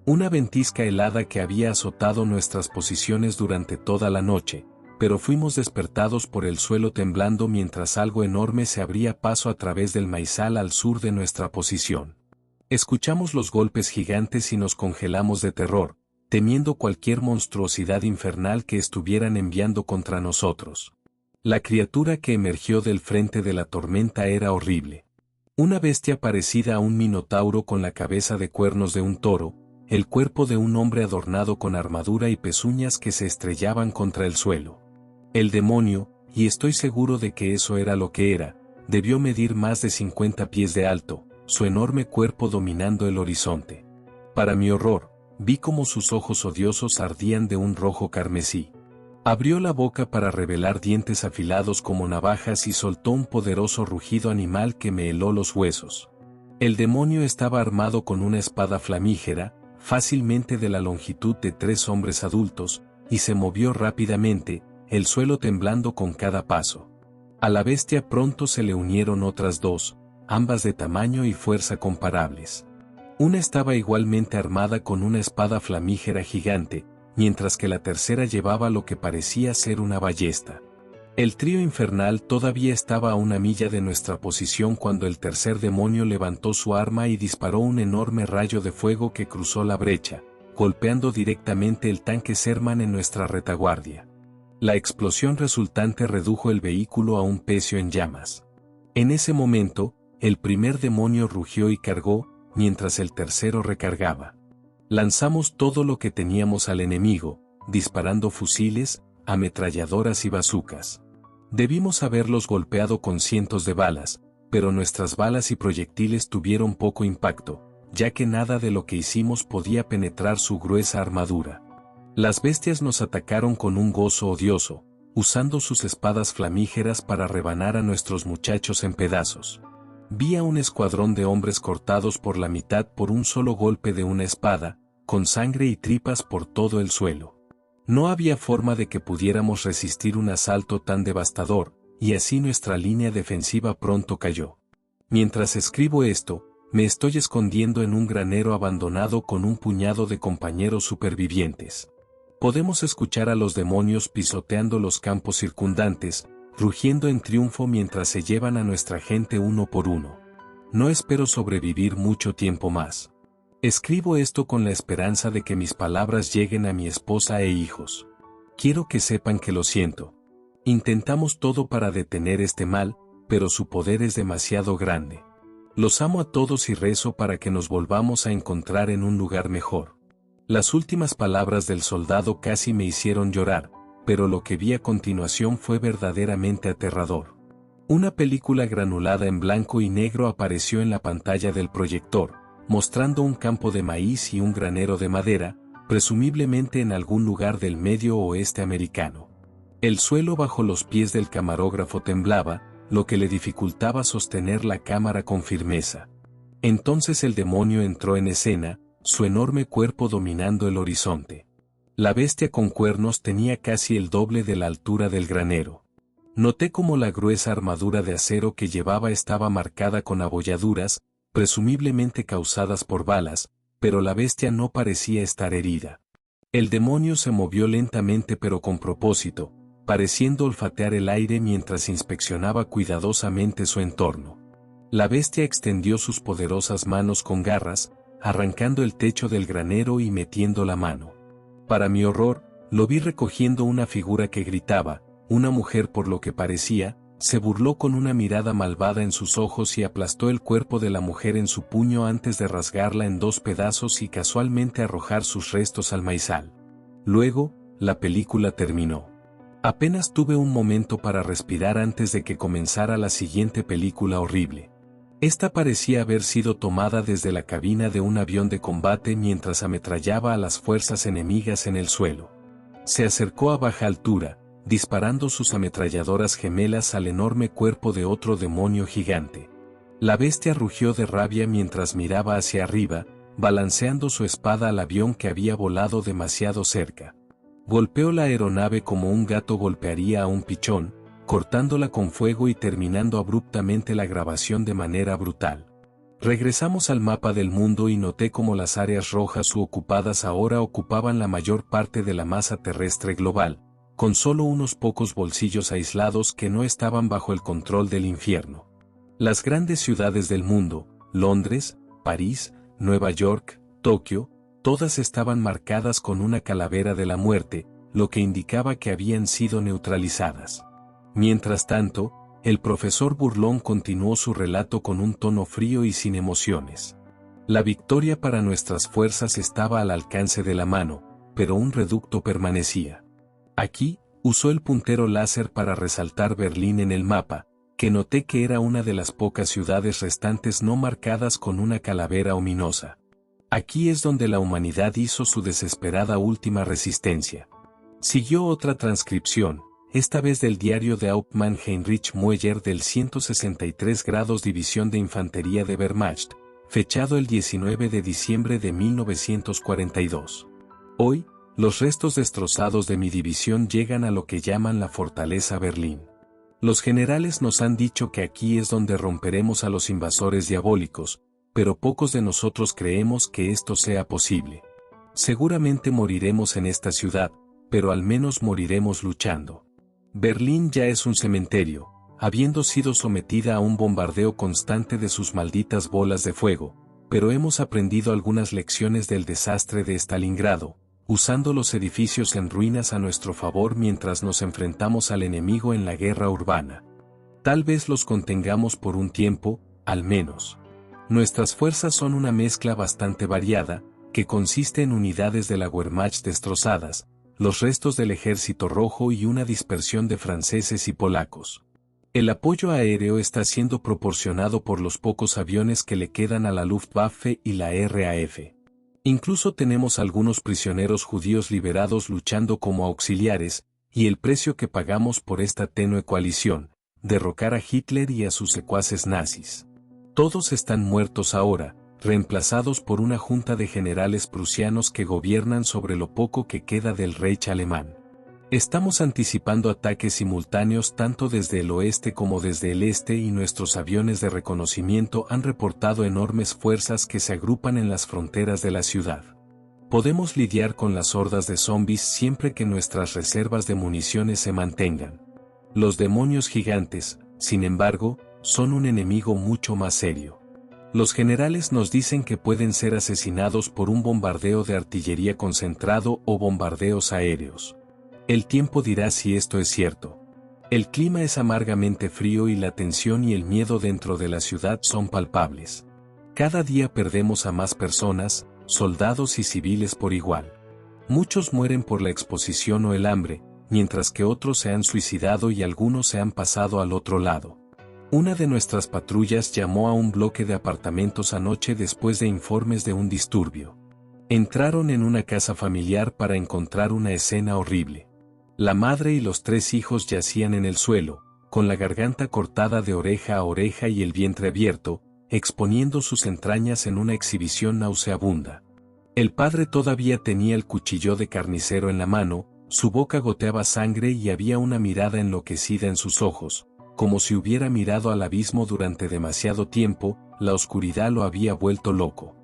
Una ventisca helada que había azotado nuestras posiciones durante toda la noche, pero fuimos despertados por el suelo temblando mientras algo enorme se abría paso a través del maizal al sur de nuestra posición. Escuchamos los golpes gigantes y nos congelamos de terror, temiendo cualquier monstruosidad infernal que estuvieran enviando contra nosotros. La criatura que emergió del frente de la tormenta era horrible. Una bestia parecida a un minotauro con la cabeza de cuernos de un toro, el cuerpo de un hombre adornado con armadura y pezuñas que se estrellaban contra el suelo. El demonio, y estoy seguro de que eso era lo que era, debió medir más de 50 pies de alto, su enorme cuerpo dominando el horizonte. Para mi horror, vi cómo sus ojos odiosos ardían de un rojo carmesí. Abrió la boca para revelar dientes afilados como navajas y soltó un poderoso rugido animal que me heló los huesos. El demonio estaba armado con una espada flamígera, fácilmente de la longitud de 3 hombres adultos, y se movió rápidamente, el suelo temblando con cada paso. A la bestia pronto se le unieron otras 2, ambas de tamaño y fuerza comparables. Una estaba igualmente armada con una espada flamígera gigante, mientras que la tercera llevaba lo que parecía ser una ballesta. El trío infernal todavía estaba a 1 milla de nuestra posición cuando el tercer demonio levantó su arma y disparó un enorme rayo de fuego que cruzó la brecha, golpeando directamente el tanque Sherman en nuestra retaguardia. La explosión resultante redujo el vehículo a un pecio en llamas. En ese momento, el primer demonio rugió y cargó, mientras el tercero recargaba. Lanzamos todo lo que teníamos al enemigo, disparando fusiles, ametralladoras y bazucas. Debimos haberlos golpeado con cientos de balas, pero nuestras balas y proyectiles tuvieron poco impacto, ya que nada de lo que hicimos podía penetrar su gruesa armadura. Las bestias nos atacaron con un gozo odioso, usando sus espadas flamígeras para rebanar a nuestros muchachos en pedazos. Vi a un escuadrón de hombres cortados por la mitad por un solo golpe de una espada, con sangre y tripas por todo el suelo. No había forma de que pudiéramos resistir un asalto tan devastador, y así nuestra línea defensiva pronto cayó. Mientras escribo esto, me estoy escondiendo en un granero abandonado con un puñado de compañeros supervivientes. Podemos escuchar a los demonios pisoteando los campos circundantes, rugiendo en triunfo mientras se llevan a nuestra gente uno por uno. No espero sobrevivir mucho tiempo más. Escribo esto con la esperanza de que mis palabras lleguen a mi esposa e hijos. Quiero que sepan que lo siento. Intentamos todo para detener este mal, pero su poder es demasiado grande. Los amo a todos y rezo para que nos volvamos a encontrar en un lugar mejor. Las últimas palabras del soldado casi me hicieron llorar, pero lo que vi a continuación fue verdaderamente aterrador. Una película granulada en blanco y negro apareció en la pantalla del proyector, mostrando un campo de maíz y un granero de madera, presumiblemente en algún lugar del medio oeste americano. El suelo bajo los pies del camarógrafo temblaba, lo que le dificultaba sostener la cámara con firmeza. Entonces el demonio entró en escena, su enorme cuerpo dominando el horizonte. La bestia con cuernos tenía casi el doble de la altura del granero. Noté cómo la gruesa armadura de acero que llevaba estaba marcada con abolladuras, presumiblemente causadas por balas, pero la bestia no parecía estar herida. El demonio se movió lentamente pero con propósito, pareciendo olfatear el aire mientras inspeccionaba cuidadosamente su entorno. La bestia extendió sus poderosas manos con garras, arrancando el techo del granero y metiendo la mano. Para mi horror, lo vi recogiendo una figura que gritaba, una mujer por lo que parecía, se burló con una mirada malvada en sus ojos y aplastó el cuerpo de la mujer en su puño antes de rasgarla en dos pedazos y casualmente arrojar sus restos al maizal. Luego, la película terminó. Apenas tuve un momento para respirar antes de que comenzara la siguiente película horrible. Esta parecía haber sido tomada desde la cabina de un avión de combate mientras ametrallaba a las fuerzas enemigas en el suelo. Se acercó a baja altura, disparando sus ametralladoras gemelas al enorme cuerpo de otro demonio gigante. La bestia rugió de rabia mientras miraba hacia arriba, balanceando su espada al avión que había volado demasiado cerca. Golpeó la aeronave como un gato golpearía a un pichón, cortándola con fuego y terminando abruptamente la grabación de manera brutal. Regresamos al mapa del mundo y noté cómo las áreas rojas u ocupadas ahora ocupaban la mayor parte de la masa terrestre global, con solo unos pocos bolsillos aislados que no estaban bajo el control del infierno. Las grandes ciudades del mundo, Londres, París, Nueva York, Tokio, todas estaban marcadas con una calavera de la muerte, lo que indicaba que habían sido neutralizadas. Mientras tanto, el profesor burlón continuó su relato con un tono frío y sin emociones. La victoria para nuestras fuerzas estaba al alcance de la mano, pero un reducto permanecía. Aquí, usó el puntero láser para resaltar Berlín en el mapa, que noté que era una de las pocas ciudades restantes no marcadas con una calavera ominosa. Aquí es donde la humanidad hizo su desesperada última resistencia. Siguió otra transcripción, esta vez del diario de Hauptmann Heinrich Müller del 163 grados División de Infantería de Wehrmacht, fechado el 19 de diciembre de 1942. Hoy, los restos destrozados de mi división llegan a lo que llaman la Fortaleza Berlín. Los generales nos han dicho que aquí es donde romperemos a los invasores diabólicos, pero pocos de nosotros creemos que esto sea posible. Seguramente moriremos en esta ciudad, pero al menos moriremos luchando. Berlín ya es un cementerio, habiendo sido sometida a un bombardeo constante de sus malditas bolas de fuego, pero hemos aprendido algunas lecciones del desastre de Stalingrado, usando los edificios en ruinas a nuestro favor mientras nos enfrentamos al enemigo en la guerra urbana. Tal vez los contengamos por un tiempo, al menos. Nuestras fuerzas son una mezcla bastante variada, que consiste en unidades de la Wehrmacht destrozadas, los restos del Ejército Rojo y una dispersión de franceses y polacos. El apoyo aéreo está siendo proporcionado por los pocos aviones que le quedan a la Luftwaffe y la RAF. Incluso tenemos algunos prisioneros judíos liberados luchando como auxiliares, y el precio que pagamos por esta tenue coalición, derrocar a Hitler y a sus secuaces nazis. Todos están muertos ahora, reemplazados por una junta de generales prusianos que gobiernan sobre lo poco que queda del Reich alemán. Estamos anticipando ataques simultáneos tanto desde el oeste como desde el este y nuestros aviones de reconocimiento han reportado enormes fuerzas que se agrupan en las fronteras de la ciudad. Podemos lidiar con las hordas de zombies siempre que nuestras reservas de municiones se mantengan. Los demonios gigantes, sin embargo, son un enemigo mucho más serio. Los generales nos dicen que pueden ser asesinados por un bombardeo de artillería concentrado o bombardeos aéreos. El tiempo dirá si esto es cierto. El clima es amargamente frío y la tensión y el miedo dentro de la ciudad son palpables. Cada día perdemos a más personas, soldados y civiles por igual. Muchos mueren por la exposición o el hambre, mientras que otros se han suicidado y algunos se han pasado al otro lado. Una de nuestras patrullas llamó a un bloque de apartamentos anoche después de informes de un disturbio. Entraron en una casa familiar para encontrar una escena horrible. La madre y los 3 hijos yacían en el suelo, con la garganta cortada de oreja a oreja y el vientre abierto, exponiendo sus entrañas en una exhibición nauseabunda. El padre todavía tenía el cuchillo de carnicero en la mano, su boca goteaba sangre y había una mirada enloquecida en sus ojos, como si hubiera mirado al abismo durante demasiado tiempo, la oscuridad lo había vuelto loco.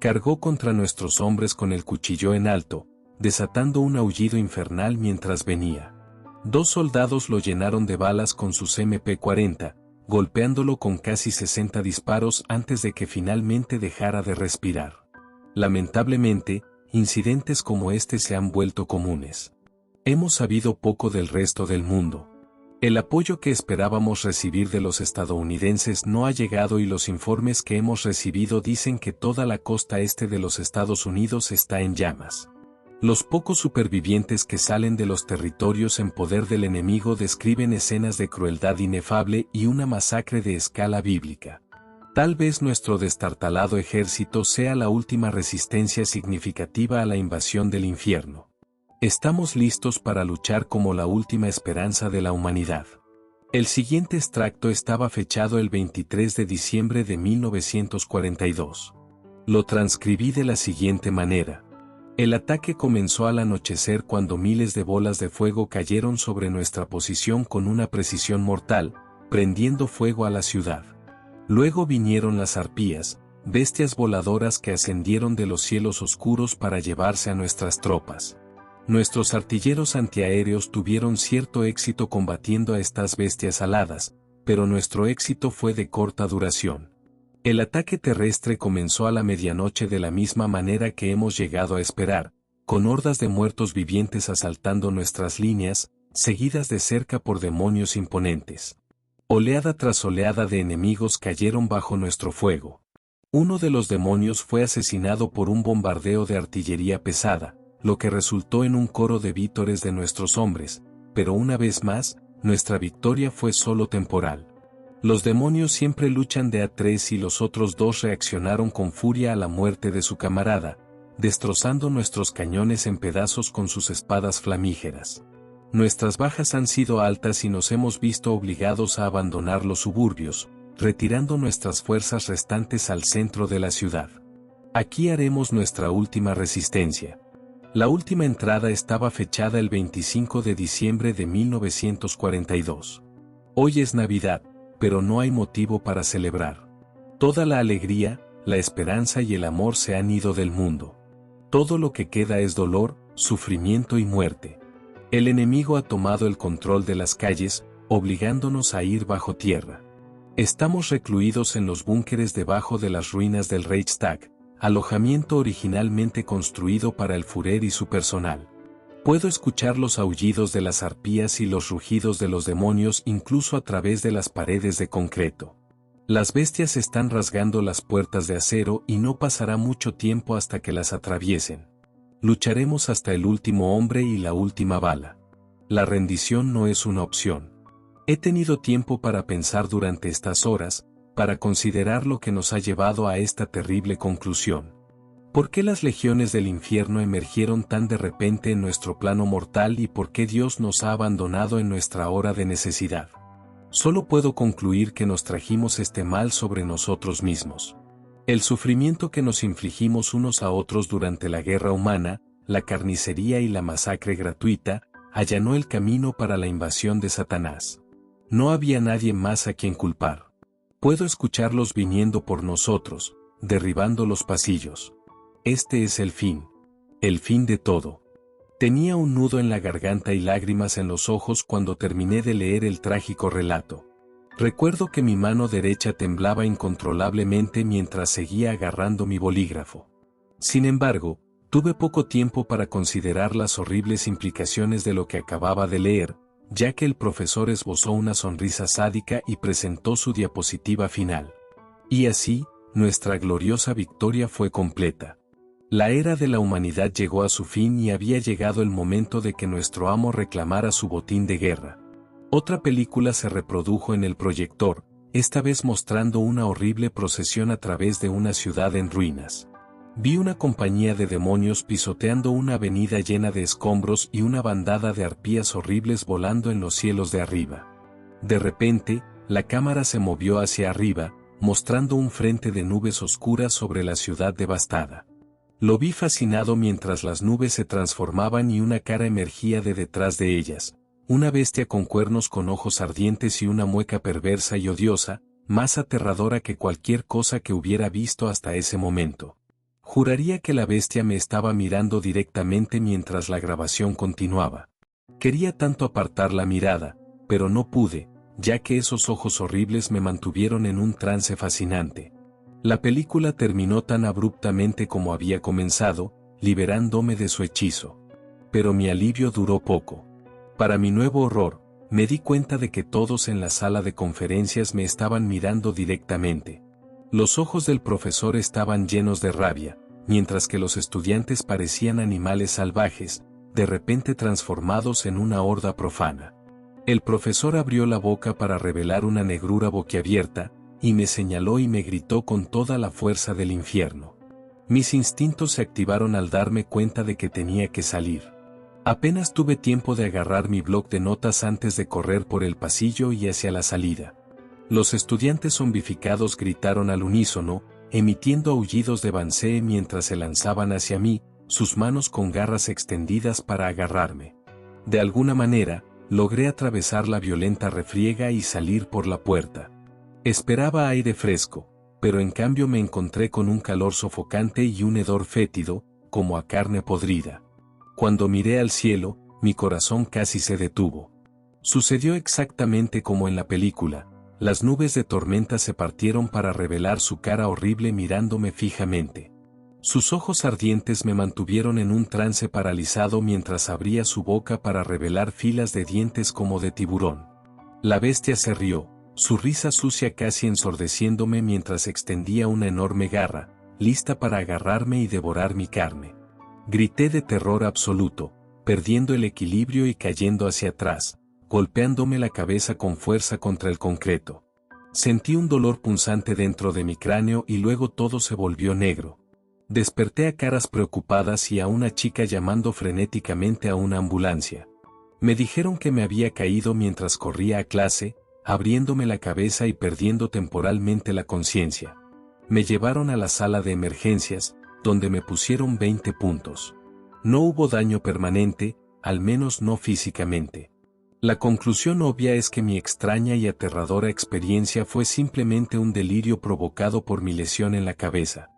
Cargó contra nuestros hombres con el cuchillo en alto, desatando un aullido infernal mientras venía. 2 soldados lo llenaron de balas con sus MP-40, golpeándolo con casi 60 disparos antes de que finalmente dejara de respirar. Lamentablemente, incidentes como este se han vuelto comunes. Hemos sabido poco del resto del mundo. El apoyo que esperábamos recibir de los estadounidenses no ha llegado y los informes que hemos recibido dicen que toda la costa este de los Estados Unidos está en llamas. Los pocos supervivientes que salen de los territorios en poder del enemigo describen escenas de crueldad inefable y una masacre de escala bíblica. Tal vez nuestro destartalado ejército sea la última resistencia significativa a la invasión del infierno. Estamos listos para luchar como la última esperanza de la humanidad. El siguiente extracto estaba fechado el 23 de diciembre de 1942. Lo transcribí de la siguiente manera. El ataque comenzó al anochecer cuando miles de bolas de fuego cayeron sobre nuestra posición con una precisión mortal, prendiendo fuego a la ciudad. Luego vinieron las arpías, bestias voladoras que ascendieron de los cielos oscuros para llevarse a nuestras tropas. Nuestros artilleros antiaéreos tuvieron cierto éxito combatiendo a estas bestias aladas, pero nuestro éxito fue de corta duración. El ataque terrestre comenzó a la medianoche de la misma manera que hemos llegado a esperar, con hordas de muertos vivientes asaltando nuestras líneas, seguidas de cerca por demonios imponentes. Oleada tras oleada de enemigos cayeron bajo nuestro fuego. Uno de los demonios fue asesinado por un bombardeo de artillería pesada, lo que resultó en un coro de vítores de nuestros hombres, pero una vez más, nuestra victoria fue solo temporal. Los demonios siempre luchan de a 3 y los otros 2 reaccionaron con furia a la muerte de su camarada, destrozando nuestros cañones en pedazos con sus espadas flamígeras. Nuestras bajas han sido altas y nos hemos visto obligados a abandonar los suburbios, retirando nuestras fuerzas restantes al centro de la ciudad. Aquí haremos nuestra última resistencia. La última entrada estaba fechada el 25 de diciembre de 1942. Hoy es Navidad, pero no hay motivo para celebrar. Toda la alegría, la esperanza y el amor se han ido del mundo. Todo lo que queda es dolor, sufrimiento y muerte. El enemigo ha tomado el control de las calles, obligándonos a ir bajo tierra. Estamos recluidos en los búnkeres debajo de las ruinas del Reichstag, alojamiento originalmente construido para el Führer y su personal. Puedo escuchar los aullidos de las arpías y los rugidos de los demonios incluso a través de las paredes de concreto. Las bestias están rasgando las puertas de acero y no pasará mucho tiempo hasta que las atraviesen. Lucharemos hasta el último hombre y la última bala. La rendición no es una opción. He tenido tiempo para pensar durante estas horas, para considerar lo que nos ha llevado a esta terrible conclusión. ¿Por qué las legiones del infierno emergieron tan de repente en nuestro plano mortal y por qué Dios nos ha abandonado en nuestra hora de necesidad? Solo puedo concluir que nos trajimos este mal sobre nosotros mismos. El sufrimiento que nos infligimos unos a otros durante la guerra humana, la carnicería y la masacre gratuita, allanó el camino para la invasión de Satanás. No había nadie más a quien culpar. Puedo escucharlos viniendo por nosotros, derribando los pasillos. Este es el fin de todo. Tenía un nudo en la garganta y lágrimas en los ojos cuando terminé de leer el trágico relato. Recuerdo que mi mano derecha temblaba incontrolablemente mientras seguía agarrando mi bolígrafo. Sin embargo, tuve poco tiempo para considerar las horribles implicaciones de lo que acababa de leer, ya que el profesor esbozó una sonrisa sádica y presentó su diapositiva final. Y así, nuestra gloriosa victoria fue completa. La era de la humanidad llegó a su fin y había llegado el momento de que nuestro amo reclamara su botín de guerra. Otra película se reprodujo en el proyector, esta vez mostrando una horrible procesión a través de una ciudad en ruinas. Vi una compañía de demonios pisoteando una avenida llena de escombros y una bandada de arpías horribles volando en los cielos de arriba. De repente, la cámara se movió hacia arriba, mostrando un frente de nubes oscuras sobre la ciudad devastada. Lo vi fascinado mientras las nubes se transformaban y una cara emergía de detrás de ellas, una bestia con cuernos con ojos ardientes y una mueca perversa y odiosa, más aterradora que cualquier cosa que hubiera visto hasta ese momento. Juraría que la bestia me estaba mirando directamente mientras la grabación continuaba. Quería tanto apartar la mirada, pero no pude, ya que esos ojos horribles me mantuvieron en un trance fascinante. La película terminó tan abruptamente como había comenzado, liberándome de su hechizo. Pero mi alivio duró poco. Para mi nuevo horror, me di cuenta de que todos en la sala de conferencias me estaban mirando directamente. Los ojos del profesor estaban llenos de rabia, mientras que los estudiantes parecían animales salvajes, de repente transformados en una horda profana. El profesor abrió la boca para revelar una negrura boquiabierta, y me señaló y me gritó con toda la fuerza del infierno. Mis instintos se activaron al darme cuenta de que tenía que salir. Apenas tuve tiempo de agarrar mi bloc de notas antes de correr por el pasillo y hacia la salida. Los estudiantes zombificados gritaron al unísono, emitiendo aullidos de vancée mientras se lanzaban hacia mí, sus manos con garras extendidas para agarrarme. De alguna manera, logré atravesar la violenta refriega y salir por la puerta. Esperaba aire fresco, pero en cambio me encontré con un calor sofocante y un hedor fétido, como a carne podrida. Cuando miré al cielo, mi corazón casi se detuvo. Sucedió exactamente como en la película, las nubes de tormenta se partieron para revelar su cara horrible mirándome fijamente. Sus ojos ardientes me mantuvieron en un trance paralizado mientras abría su boca para revelar filas de dientes como de tiburón. La bestia se rió, su risa sucia casi ensordeciéndome mientras extendía una enorme garra, lista para agarrarme y devorar mi carne. Grité de terror absoluto, perdiendo el equilibrio y cayendo hacia atrás, golpeándome la cabeza con fuerza contra el concreto. Sentí un dolor punzante dentro de mi cráneo y luego todo se volvió negro. Desperté a caras preocupadas y a una chica llamando frenéticamente a una ambulancia. Me dijeron que me había caído mientras corría a clase, abriéndome la cabeza y perdiendo temporalmente la conciencia. Me llevaron a la sala de emergencias, donde me pusieron 20 puntos. No hubo daño permanente, al menos no físicamente. La conclusión obvia es que mi extraña y aterradora experiencia fue simplemente un delirio provocado por mi lesión en la cabeza.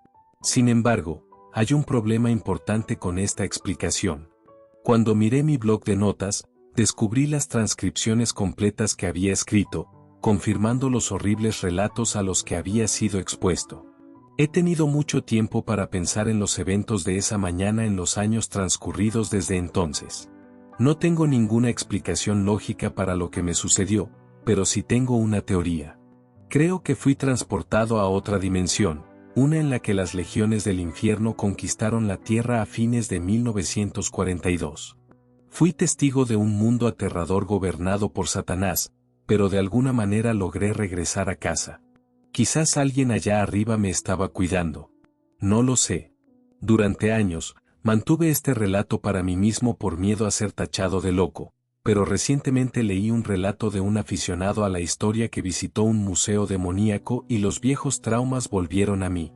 Sin embargo, hay un problema importante con esta explicación. Cuando miré mi bloc de notas, descubrí las transcripciones completas que había escrito, confirmando los horribles relatos a los que había sido expuesto. He tenido mucho tiempo para pensar en los eventos de esa mañana en los años transcurridos desde entonces. No tengo ninguna explicación lógica para lo que me sucedió, pero sí tengo una teoría. Creo que fui transportado a otra dimensión, una en la que las legiones del infierno conquistaron la Tierra a fines de 1942. Fui testigo de un mundo aterrador gobernado por Satanás, pero de alguna manera logré regresar a casa. Quizás alguien allá arriba me estaba cuidando. No lo sé. Durante años, mantuve este relato para mí mismo por miedo a ser tachado de loco, pero recientemente leí un relato de un aficionado a la historia que visitó un museo demoníaco y los viejos traumas volvieron a mí.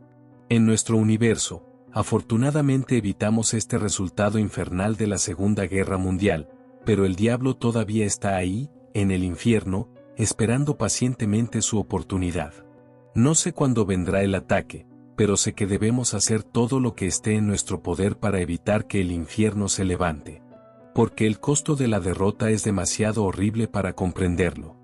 En nuestro universo, afortunadamente evitamos este resultado infernal de la Segunda Guerra Mundial, pero el diablo todavía está ahí, en el infierno, esperando pacientemente su oportunidad. No sé cuándo vendrá el ataque, pero sé que debemos hacer todo lo que esté en nuestro poder para evitar que el infierno se levante. Porque el costo de la derrota es demasiado horrible para comprenderlo.